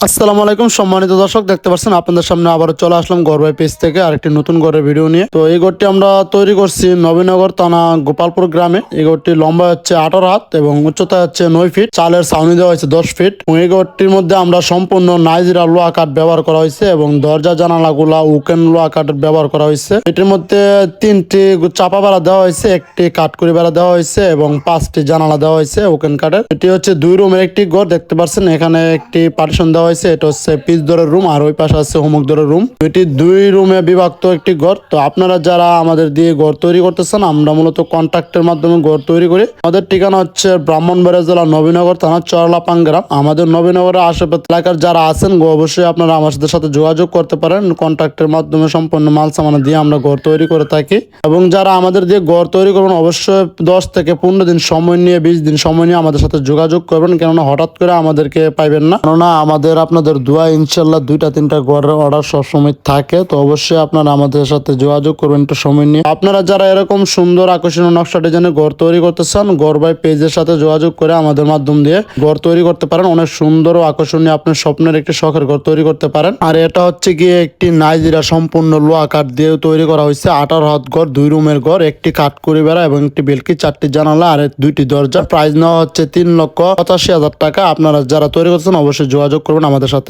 আসসালামু আলাইকুম সম্মানিত দর্শক, দেখতে পাচ্ছেন আপনাদের সামনে আবারও চলে আসলাম গড়বাই পেজ থেকে আরেকটি নতুন ঘরের ভিডিও নিয়ে। তো এই ঘরটি আমরা তৈরি করছি নবীনগর থানা গোপালপুর গ্রামে। এই ঘরটি লম্বা হচ্ছে 18 হাত এবং উচ্চতা হচ্ছে 9 ফিট। চালের ছাউনি দেওয়া হয়েছে 10 ফিট। এবং এই ঘরটির মধ্যে আমরা সম্পূর্ণ নাইজেরিয়া লোহা কাঠ ব্যবহার করা হয়েছে এবং দরজা জানালাগুলা উকেন লোহা কাঠ ব্যবহার করা হয়েছে। এটির মধ্যে 3টি চাপা বেড়া দেওয়া হয়েছে, একটি কাঠকুড়ি বেড়া দেওয়া হয়েছে এবং 5টি জানালা দেওয়া হয়েছে উকেন কাঠের। এটি হচ্ছে 2 রুমের একটি ঘর। দেখতে পাচ্ছেন এখানে একটি পার্টিশন দেওয়া হয়েছে, এটা হচ্ছে পিচ দরের রুম আর ওই পাশে আছে হোমক দরের রুম। এটি 2 রুমে বিভক্ত একটি ঘর। তো আপনারা যারা আমাদের দিয়ে ঘর তৈরি করতেছেন, আমরা মূলত কন্ট্রাক্টের মাধ্যমে ঘর তৈরি করি। আমাদের ঠিকানা হচ্ছে ব্রাহ্মণবাড়িয়া জেলা নবীনগর থানা চরলাপাঙ্গা। আমাদের নবীনগরের আশেপাশে এলাকার যারা আছেন অবশ্যই আপনারা আমাদের সাথে যোগাযোগ করতে পারেন। কন্ট্রাক্টের মাধ্যমে সম্পূর্ণ মাল সামানা দিয়ে আমরা ঘর তৈরি করে থাকি। এবং যারা আমাদের দিয়ে ঘর তৈরি করবেন অবশ্যই 10 থেকে 15 দিন সময় নিয়ে 20 দিন সময় নিয়ে আমাদের সাথে যোগাযোগ করবেন, কেননা হঠাৎ করে আমাদেরকে পাইবেন না। কেননা আমাদের আপনাদের দোয়া ইনশাল্লাহ 2-3টা ঘরের অর্ডার সবসময় থাকে। তো অবশ্যই আপনারা আমাদের সাথে যোগাযোগ করবেন একটু সময় নিয়ে। আপনারা যারা এরকম সুন্দর আকর্ষণীয় নকশা ডিজাইনের ঘর তৈরি করতে চান, ঘর বাই পেজের সাথে যোগাযোগ করে আমাদের মাধ্যম দিয়ে ঘর তৈরি করতে পারেন। অনেক সুন্দর ও আকর্ষণীয় আপনার স্বপ্নের একটি শখের ঘর তৈরি করতে পারেন। আর এটা হচ্ছে গিয়ে একটি নাইজেরিয়া সম্পূর্ণ লোহা কাঠ দিয়ে তৈরি করা হয়েছে। 18 হাত ঘর, 2 রুমের ঘর, একটি কাঠকুড়ি বেড়া এবং একটি বেলকি, 4টি জানালা আর 2টি দরজা। প্রাইস নেওয়া হচ্ছে 3,85,000 টাকা। আপনারা যারা তৈরি করছেন অবশ্যই যোগাযোগ করবেন আমাদের সাথে।